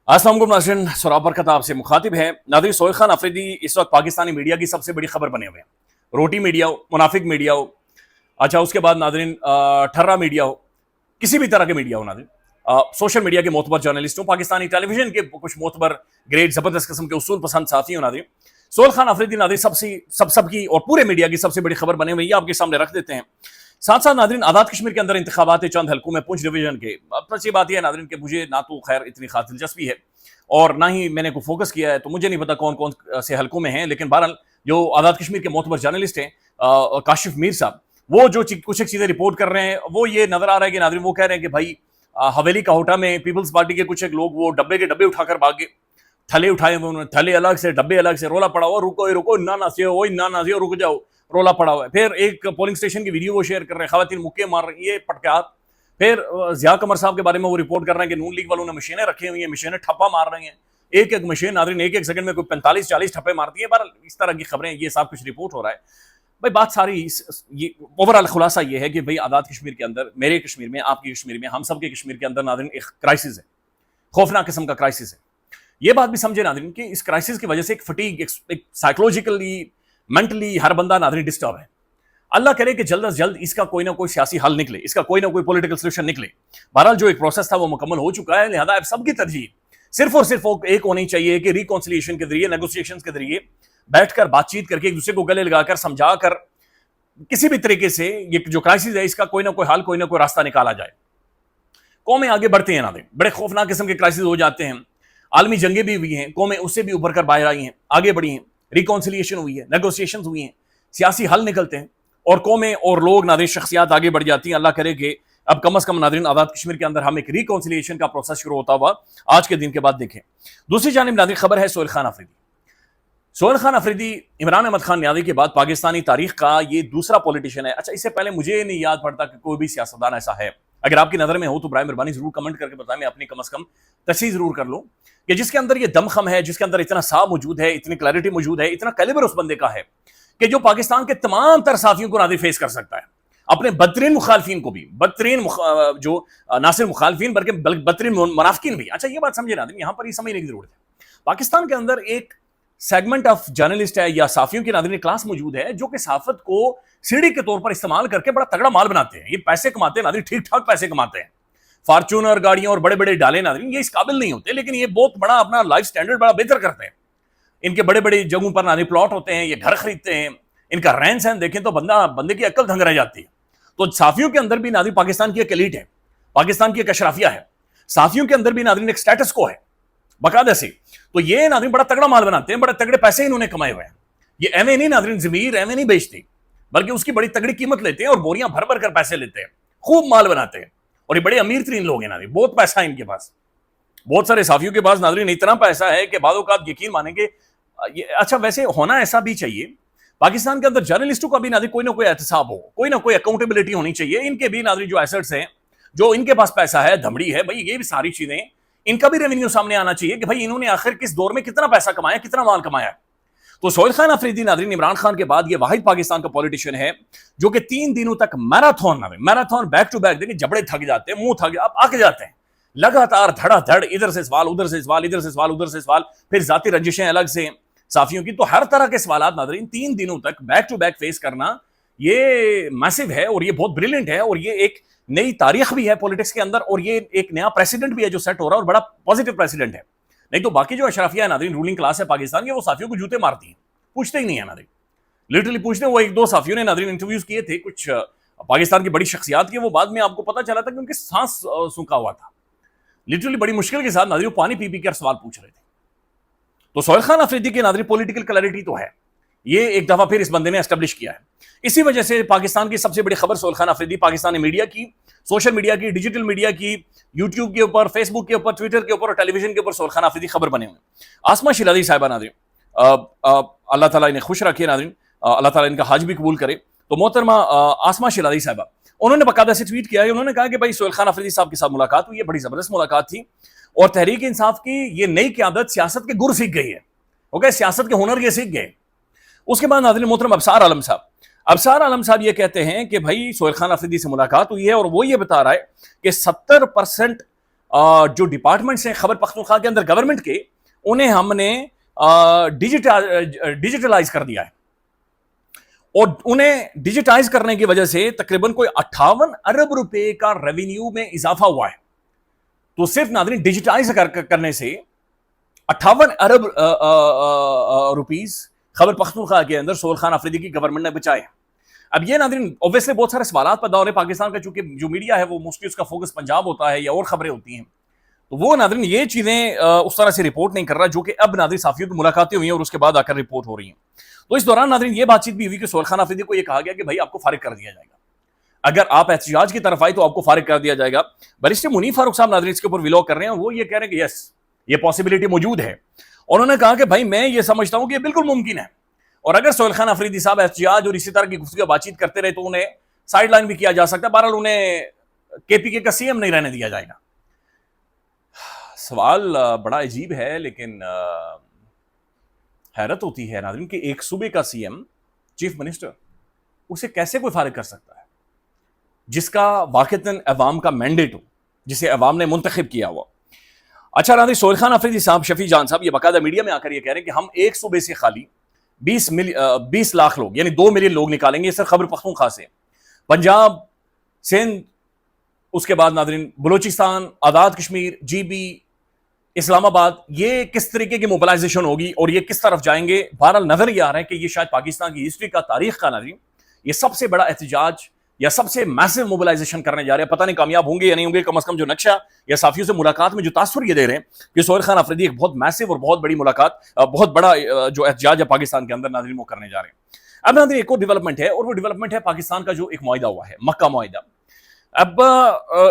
अस्सलाम वालेकुम नाज़रीन, सौरभ बरकत आपसे मुखातिब है। नाज़रीन, सोहेल खान अफरीदी इस वक्त पाकिस्तानी मीडिया की सबसे बड़ी खबर बने हुए हैं। रोटी मीडिया हो, मुनाफिक मीडिया हो, अच्छा उसके बाद नाज़रीन ठर्रा मीडिया हो, किसी भी तरह के मीडिया हो नाज़रीन, सोशल मीडिया के मोतबर जर्नलिस्ट हो, पाकिस्तानी टेलीविजन के कुछ मोतबर ग्रेट ज़बरदस्त किस्म के उसूल पसंद साथी हो नाज़रीन, सोहेल खान अफरीदी नाज़रीन सबकी और पूरे मीडिया की सबसे बड़ी खबर बने हुई है, आपके सामने रख देते हैं। साथ साथ नाज़रीन आज़ाद कश्मीर के अंदर इंतखाबात चंद हल्कों में पुंछ डिवीजन के, अब सच्ची बात यह है नाज़रीन कि मुझे ना तो खैर इतनी खास दिलचस्पी है और ना ही मैंने कोई फोकस किया है, तो मुझे नहीं पता कौन कौन से हल्कों में हैं, लेकिन बहरहाल जो आज़ाद कश्मीर के मोतबर जर्नलिस्ट हैं काशिफ मीर साहब, वो जो कुछ एक चीज़ें रिपोर्ट कर रहे हैं, वो ये नजर आ रहा है कि नाज़रीन वो कह रहे हैं कि भाई हवेली का होटा में पीपल्स पार्टी के कुछ एक लोग वो डब्बे के डब्बे उठाकर भाग गए, थले उठाए हुए उन्होंने, थले अलग से डब्बे अलग से, रोला पड़ा हुआ, रुको रुको इन्ना ना से हो रुक जाओ, रोला पड़ा हुआ है। फिर एक पोलिंग स्टेशन की वीडियो वो शेयर कर रहे हैं, खवातीन मुक्के मार रही है पटकार। फिर ज़िया कमर साहब के बारे में वो रिपोर्ट कर रहे हैं कि नून लीग वालों ने मशीनें रखी हुई हैं, मशीनें ठप्पा मार रही हैं, एक एक मशीन नाज़रीन एक एक सेकंड में कोई 45-40 ठप्पे मारती है। पर इस तरह की खबरें, ये सब कुछ रिपोर्ट हो रहा है भाई। बात सारी ये ओवरऑल खुलासा ये है कि भाई आज़ाद कश्मीर के अंदर, मेरे कश्मीर में, आपकी कश्मीर में, हम सब के कश्मीर के अंदर नाज़रीन एक क्राइसिस है, खौफनाक किस्म का क्राइसिस है। ये बात भी समझे नाज़रीन कि इस क्राइसिस की वजह से एक फटीग, एक साइकोलॉजिकली, मेंटली हर बंदा नाज़रीन डिस्टर्ब है। अल्लाह करे कि जल्द से जल्द इसका कोई ना कोई सियासी हल निकले, इसका कोई ना कोई पॉलिटिकल सोल्यूशन निकले। बहरहाल जो एक प्रोसेस था वो मुकम्मल हो चुका है, लिहाजा अब सबकी तरजीह सिर्फ और सिर्फ एक होनी चाहिए कि रिकॉन्सिलिएशन के जरिए, नेगोशिएशन के जरिए बैठकर बातचीत करके एक दूसरे को गले लगाकर समझाकर किसी भी तरीके से ये जो क्राइसिस है इसका कोई ना कोई हल, कोई ना कोई रास्ता निकाला जाए। कौमें आगे बढ़ते हैं नाज़रीन, बड़े खौफनाक किस्म के क्राइसिस हो जाते हैं, आलमी जंगें भी हुई हैं, कौमें उससे भी उभर कर बाहर आई हैं, आगे बढ़ी हैं, रिकॉन्सिलिएशन हुई है, नेगोशिएशन हुई हैं, सियासी हल निकलते हैं और कौमें और लोग नाज़रीन शख्सियात आगे बढ़ जाती हैं। अल्लाह करे कि अब कम से कम नाज़रीन आज़ाद कश्मीर के अंदर हम एक रिकॉन्सिलिएशन का प्रोसेस शुरू होता हुआ आज के दिन के बाद देखें। दूसरी जानिब नाज़रीन खबर है सोहेल खान अफरीदी। सोहेल खान अफरीदी इमरान अहमद खान न्यादी के बाद पाकिस्तानी तारीख का ये दूसरा पॉलिटिशियन है। अच्छा, इससे पहले मुझे नहीं याद पड़ता कि कोई भी सियासतदान ऐसा है, अगर आपकी नज़र में हो तो बराए मेहरबानी जरूर कमेंट करके बताएं, मैं अपनी कम से कम तस्वीर जरूर कर लूँ कि जिसके अंदर ये दमखम है, जिसके अंदर इतना साफ मौजूद है, इतनी क्लैरिटी मौजूद है, इतना कैलिबर उस बंदे का है कि जो पाकिस्तान के तमाम तर साथियों को नाज़रीन फेस कर सकता है, अपने बदतरीन मुखालफिन को भी, बदतरीन जो ना सिर्फ मुखालफिन बल्कि बदतरीन मुनाफिकीन भी। अच्छा, ये बात समझे नाज़रीन, यहाँ पर ये समझने की जरूरत है, पाकिस्तान के अंदर एक सेगमेंट ऑफ जर्नलिस्ट है या साफियों की नाज़रीन क्लास मौजूद है जो कि सहाफत को सीढ़ी के तौर पर इस्तेमाल करके बड़ा तगड़ा माल बनाते हैं, ये पैसे कमाते हैं नाज़रीन, ठीक ठाक पैसे कमाते हैं, फॉर्च्यूनर गाड़ियां और बड़े बड़े डाले नाज़रीन, ये इस काबिल नहीं होते, लेकिन ये बहुत बड़ा अपना लाइफ स्टैंडर्ड बड़ा बेहतर करते हैं। इनके बड़े बड़े जगहों पर नाज़रीन प्लॉट होते हैं, ये घर खरीदते हैं, इनका रहन सहन देखें तो बंदे की अक्ल दंग रह जाती है। तो साफियों के अंदर भी नाज़रीन पाकिस्तान की एक एलीट है, पाकिस्तान की एक अशराफिया है, साफियों के अंदर भी नाज़रीन एक स्टेटस को है बाकायदा से। तो ये नाज़रीन बड़ा तगड़ा माल बनाते हैं, बड़े तगड़े पैसे इन्होंने कमाए हुए हैं। ये एवं नहीं नाज़रीन ज़मीर एवं नहीं बेचती, बल्कि उसकी बड़ी तगड़ी कीमत लेते हैं और बोरियां भर भर कर पैसे लेते हैं, खूब माल बनाते हैं और ये बड़े अमीर तरीन लोग हैं नाज़रीन, बहुत पैसा है इनके पास। बहुत सारे साफियों के पास नाज़रीन इतना पैसा है कि बादों का आप यकीन मानेंगे। अच्छा, वैसे होना ऐसा भी चाहिए, पाकिस्तान के अंदर जर्नलिस्टों का भी नाज़रीन कोई ना कोई एहतसाब हो, कोई ना कोई अकाउंटेबिलिटी होनी चाहिए। इनके भी नाज़रीन जो एसेट्स हैं, जो इनके पास पैसा है, धमड़ी है भाई, ये भी सारी चीजें, इनका भी रेवेन्यू सामने आना चाहिए कि भाई इन्होंने आखिर किस दौर में कितना पैसा कमाया, कितना माल कमाया। तो सोहेल खान अफरीदी नाज़रीन इमरान खान के बाद ये वाहिद पाकिस्तान का पॉलिटिशियन है जो कि 3 दिनों तक मैराथन बैक टू बैक, देखिए जबड़े थक जाते हैं, मुंह थक आके जाते हैं, लगातार धड़ाधड़, इधर से सवाल, उधर से सवाल, इधर से सवाल, उधर से सवाल, फिर जाती रंजिशें अलग से साफियों की। तो हर तरह के सवाल नाज़रीन 3 दिनों तक बैक टू बैक फेस करना, ये मैसिव है और ये बहुत ब्रिलियंट है और ये एक नई तारीख भी है पॉलिटिक्स के अंदर और ये एक नया प्रेसिडेंट भी है जो सेट हो रहा है और बड़ा पॉजिटिव प्रेसिडेंट है। नहीं तो बाकी जो अशराफिया है नाज़रीन, रूलिंग क्लास है पाकिस्तान की, वो साफियों को जूते मारती हैं, पूछते ही नहीं है नाज़रीन, लिटरली पूछते हैं। वो 1-2 साफियों ने नाज़रीन इंटरव्यूज किए थे कुछ पाकिस्तान की बड़ी शख्सियात के, वो बाद में आपको पता चला था कि उनके सांस सूखा हुआ था, लिटरली बड़ी मुश्किल के साथ नाज़रीन पानी पी पी कर सवाल पूछ रहे थे। तो सोहेल खान अफरीदी के नाज़रीन पॉलिटिकल क्लैरिटी तो है, ये एक दफा फिर इस बंदे ने एस्टेब्लिश किया है। इसी वजह से पाकिस्तान की सबसे बड़ी खबर सोहेल खान अफरीदी पाकिस्तानी मीडिया की, सोशल मीडिया की, डिजिटल मीडिया की, यूट्यूब के ऊपर, फेसबुक के ऊपर, ट्विटर के ऊपर और टेलीविजन के ऊपर सोहेल खान अफरीदी खबर बने हुए। आसमा शिराजी साहिबा नाज़रीन, अल्लाह ताला इन्हें खुश रखे नाज़रीन, अल्लाह ताला इनका हज भी कबूल करे। तो मोहतरमा आसमा शिराजी साहिबा, उन्होंने बाकायदा से ट्वीट किया है, उन्होंने कहा कि भाई सोहेल खान अफरीदी साहब के साथ मुलाकात हुई है, बड़ी जबरदस्त मुलाकात थी और तहरीक इंसाफ की ये नई क़यादत सियासत के गुर सीख गई है, ओके, सियासत के हुनर ये सीख गए। उसके बाद नाज़रीन मोहतरम अबसार आलम साहब ये कहते हैं कि भाई सोहेल खान अफरीदी से मुलाकात हुई है और वो ये बता रहा है कि 70% جو ڈپارٹمنٹس ہیں خیبر پختونخوا کے اندر گورنمنٹ کے, انہیں ہم نے ڈیجیٹلائز کر دیا ہے, اور انہیں ڈیجیٹائز کرنے کی وجہ سے تقریباً کوئی 58 ارب روپے کا ریونیو میں اضافہ ہوا ہے. تو صرف ناظرین ڈیجیٹائز کرنے سے 58 ارب روپیز خیبر پختونخوا کے اندر سہیل خان آفریدی کی گورنمنٹ نے بچائے. اب یہ ناظرین اوبیسلی بہت سارے سوالات پیدا ہو رہے ہیں پاکستان کا, چونکہ جو میڈیا ہے وہ موسٹلی اس کا فوکس پنجاب ہوتا ہے یا اور خبریں ہوتی ہیں, تو وہ ناظرین یہ چیزیں اس طرح سے رپورٹ نہیں کر رہا, جو کہ اب ناظرین صحافیوں کی ملاقاتیں ہوئی ہیں اور اس کے بعد آ کر رپورٹ ہو رہی ہیں. تو اس دوران ناظرین یہ بات چیت بھی ہوئی کہ سہیل خان آفریدی کو یہ کہا گیا کہ بھائی آپ کو فارغ کر دیا جائے گا, اگر آپ احتجاج کی طرف آئے تو آپ کو فارغ کر دیا جائے گا. بیرسٹر منیب فاروق صاحب ناظرین اس کے اوپر ولاگ کر رہے ہیں, وہ یہ کہہ رہے ہیں کہ یس یہ پاسبلٹی موجود ہے, اور انہوں نے کہا کہ بھائی میں یہ سمجھتا ہوں کہ یہ بالکل ممکن ہے, اور اگر سہیل خان آفریدی صاحب احتجاج اور اسی طرح کی گفتگو بات چیت کرتے رہے تو انہیں سائڈ لائن بھی کیا جا سکتا ہے. بہرحال انہیں کے پی کے کا سی ایم نہیں رہنے دیا جائے گا. سوال بڑا عجیب ہے, لیکن حیرت ہوتی ہے ناظرین کہ ایک صوبے کا سی ایم, چیف منسٹر, اسے کیسے کوئی فارغ کر سکتا ہے جس کا واقعتاً عوام کا مینڈیٹ ہو, جسے عوام نے منتخب کیا ہوا. اچھا ناظرین, سہیل خان آفریدی صاحب, شفیع جان صاحب یہ باقاعدہ میڈیا میں آ کر یہ کہہ رہے ہیں کہ ہم ایک صوبے سے خالی 20 لاکھ لوگ یعنی 2 ملین لوگ نکالیں گے, سر خیبر پختونخوا سے, پنجاب, سندھ, اس کے بعد ناظرین بلوچستان, آزاد کشمیر, جی بی, اسلام آباد, یہ کس طریقے کی موبلائزیشن ہوگی اور یہ کس طرف جائیں گے. بہرحال نظر یہ آ رہا ہے کہ یہ شاید پاکستان کی ہسٹری کا, تاریخ کا ناظرین یہ سب سے بڑا احتجاج یا سب سے میسو موبلائزیشن کرنے جا رہے ہیں. پتہ نہیں کامیاب ہوں گے یا نہیں ہوں گے, کم از کم جو نقشہ یا صحافیوں سے ملاقات میں جو تاثر یہ دے رہے ہیں کہ سہیل خان آفریدی ایک بہت میسو اور بہت بڑی ملاقات, بہت بڑا جو احتجاج ہے پاکستان کے اندر ناظرین وہ کرنے جا رہے ہیں. اب ناظرین ایک اور ڈیولپمنٹ ہے, اور وہ ڈیولپمنٹ ہے پاکستان کا جو ایک معاہدہ ہوا ہے, مکہ معاہدہ. اب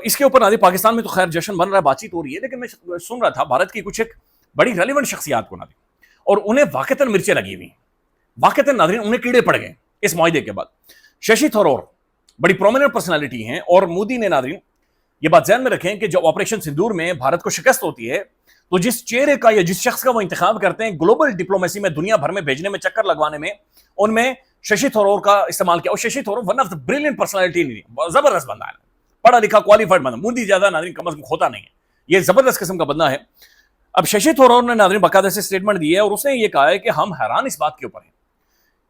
اس کے اوپر ناظرین پاکستان میں تو خیر جشن بن رہا ہے, بات چیت ہو رہی ہے, لیکن میں سن رہا تھا بھارت کی کچھ ایک بڑی ریلیونٹ شخصیات کو ناظرین, اور انہیں واقعتاً مرچیں لگی ہوئی, واقعتاً ناظرین انہیں کیڑے پڑ گئے اس معاہدے کے بعد. ششی تھرور بڑی پرومیننٹ پرسنالٹی ہیں, اور مودی نے ناظرین یہ بات ذہن میں رکھیں کہ جب آپریشن سندور میں بھارت کو شکست ہوتی ہے تو جس چہرے کا یا جس شخص کا وہ انتخاب کرتے ہیں گلوبل ڈپلومیسی میں دنیا بھر میں بھیجنے میں, چکر لگوانے میں, ان میں ششی تھرور کا استعمال کیا. اور Shashi Tharoor one of the brilliant personality, زبردست بندہ ہے, پڑھا لکھا کوالیفائڈ بندہ, مودی زیادہ ناظرین کم از کم ہوتا نہیں ہے, یہ زبردست قسم کا بندہ ہے. اب ششی تھرور نے ناظرین باقاعدہ سے اسٹیٹمنٹ دی ہے, اور اس نے یہ کہا ہے کہ ہم حیران اس بات کے اوپر ہیں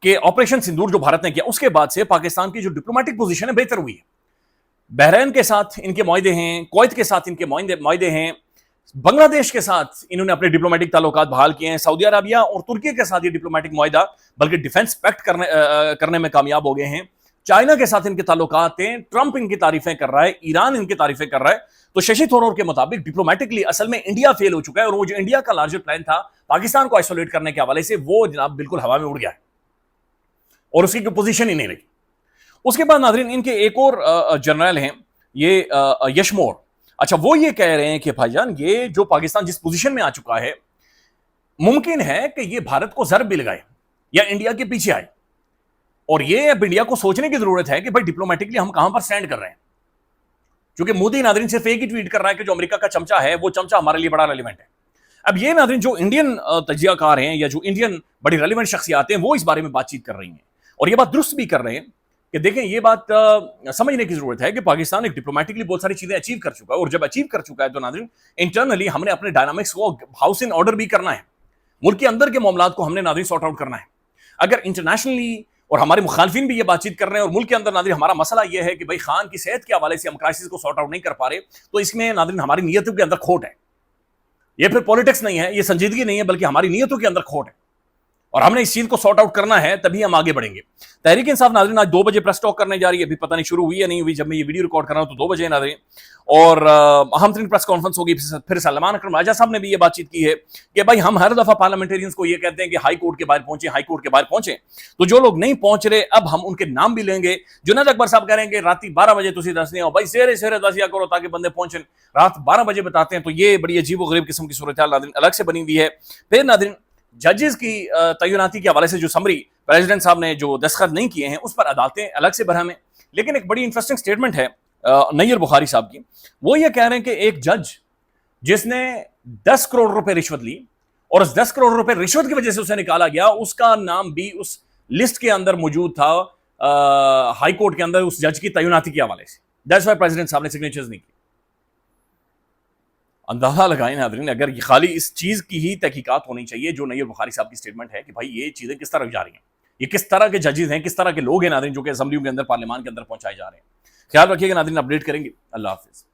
کہ آپریشن سندور جو بھارت نے کیا اس کے بعد سے پاکستان کی جو ڈپلومیٹک پوزیشن ہے بہتر ہوئی ہے. بحرین کے ساتھ ان کے معاہدے ہیں, کویت کے ساتھ ان کے معاہدے ہیں, بنگلہ دیش کے ساتھ انہوں نے اپنے ڈپلومیٹک تعلقات بحال کیے ہیں, سعودی عربیہ اور ترکی کے ساتھ یہ ڈپلومیٹک معاہدہ بلکہ ڈیفنس پیکٹ کرنے میں کامیاب ہو گئے ہیں. چائنا کے ساتھ ان کے تعلقات ہیں, ٹرمپ ان کی تعریفیں کر رہا ہے, ایران ان کی تعریفیں کر رہا ہے. تو ششی تھرور کے مطابق ڈپلومیٹکلی اصل میں انڈیا فیل ہو چکا ہے, اور وہ جو انڈیا کا لارجر پلان تھا پاکستان کو آئسولیٹ کرنے کے حوالے سے وہ جناب بالکل ہوا میں اڑ گیا ہے, اور اس کی کوئی پوزیشن ہی نہیں رہی. اس کے بعد ناظرین ان کے ایک اور جنرل ہیں یہ یشمور. اچھا وہ یہ کہہ رہے ہیں کہ بھائی جان یہ جو پاکستان جس پوزیشن میں آ چکا ہے ممکن ہے کہ یہ بھارت کو ضرب بھی لگائے یا انڈیا کے پیچھے آئے, اور یہ اب انڈیا کو سوچنے کی ضرورت ہے کہ بھائی ڈپلومیٹکلی ہم کہاں پر سٹینڈ کر رہے ہیں. کیونکہ مودی ناظرین صرف ایک ہی ٹویٹ کر رہا ہے کہ جو امریکہ کا چمچہ ہے وہ چمچہ ہمارے لیے بڑا ریلیونٹ ہے. اب یہ ناظرین جو انڈین تجزیہ کار ہیں یا جو انڈین بڑی ریلیونٹ شخصیات ہیں وہ اس بارے میں بات چیت کر رہی ہیں, اور یہ بات درست بھی کر رہے ہیں کہ دیکھیں یہ بات سمجھنے کی ضرورت ہے کہ پاکستان ایک ڈپلومیٹکلی بہت ساری چیزیں اچیو کر چکا ہے, اور جب اچیو کر چکا ہے تو ناظرین انٹرنلی ہم نے اپنے ڈائنامکس کو ہاؤس ان آرڈر بھی کرنا ہے, ملک کے اندر کے معاملات کو ہم نے ناظرین سارٹ آؤٹ کرنا ہے. اگر انٹرنیشنلی اور ہمارے مخالفین بھی یہ بات چیت کر رہے ہیں اور ملک کے اندر ناظرین ہمارا مسئلہ یہ ہے کہ بھائی خان کی صحت کے حوالے سے ہم کرائسس کو سارٹ آؤٹ نہیں کر پا رہے, تو اس میں ناظرین ہماری نیتوں کے اندر کھوٹ ہے. یہ پھر پولیٹکس نہیں ہے, یہ سنجیدگی نہیں ہے, بلکہ ہماری نیتوں کے اندر کھوٹ ہے, اور ہم نے اس چیز کو سارٹ آؤٹ کرنا ہے تبھی ہم آگے بڑھیں گے. تحریک انصاف ناظرین آج 2 بجے پریس ٹاک کرنے جا رہی ہے, ابھی پتہ نہیں شروع ہوئی یا نہیں ہوئی, جب میں یہ ویڈیو ریکارڈ کر رہا ہوں تو 2 بجے ناظرین, اور اہم ترین پریس کانفرنس ہوگی. پھر سلمان اکرم راجہ صاحب نے بھی یہ بات چیت کی ہے کہ بھائی ہم ہر دفعہ پارلیمنٹرینز کو یہ کہتے ہیں کہ ہائی کورٹ کے باہر پہنچیں, ہائی کورٹ کے باہر پہنچیں, تو جو لوگ نہیں پہنچ رہے اب ہم ان کے نام بھی لیں گے. جنید اکبر صاحب کہہ رہے ہیں کہ رات 12 بجے تسی دسنے ہو, بھائی سہرے سہرے دسیا کرو تاکہ بندے پہنچیں, رات 12 بجے بتاتے ہیں, تو یہ بڑی عجیب و غریب قسم کی صورتحال ناظرین الگ سے بنی ہوئی ہے. پھر ناظرین ججز کی تعیناتی کے حوالے سے جو سمری پریزیڈنٹ صاحب نے جو دستخط نہیں کیے ہیں اس پر عدالتیں الگ سے برہم ہیں. لیکن ایک بڑی انٹرسٹنگ سٹیٹمنٹ ہے نیر بخاری صاحب کی, وہ یہ کہہ رہے ہیں کہ ایک جج جس نے 10 کروڑ روپے رشوت لی اور اس 10 کروڑ روپے رشوت کی وجہ سے اسے نکالا گیا, اس کا نام بھی اس لسٹ کے اندر موجود تھا ہائی کورٹ کے اندر اس جج کی تعیناتی کے حوالے سے. دیٹس وائی پریزیڈنٹ صاحب نے سگنیچرز نہیں کی. اندازہ لگائیں ناظرین، اگر یہ خالی اس چیز کی ہی تحقیقات ہونی چاہیے جو نیر بخاری صاحب کی سٹیٹمنٹ ہے کہ بھائی یہ چیزیں کس طرح جا رہی ہیں، یہ کس طرح کے ججز ہیں، کس طرح کے لوگ ہیں ناظرین جو کہ اسمبلیوں کے اندر، پارلیمان کے اندر پہنچائے جا رہے ہیں. خیال رکھیے گا ناظرین، اپڈیٹ کریں گے. اللہ حافظ.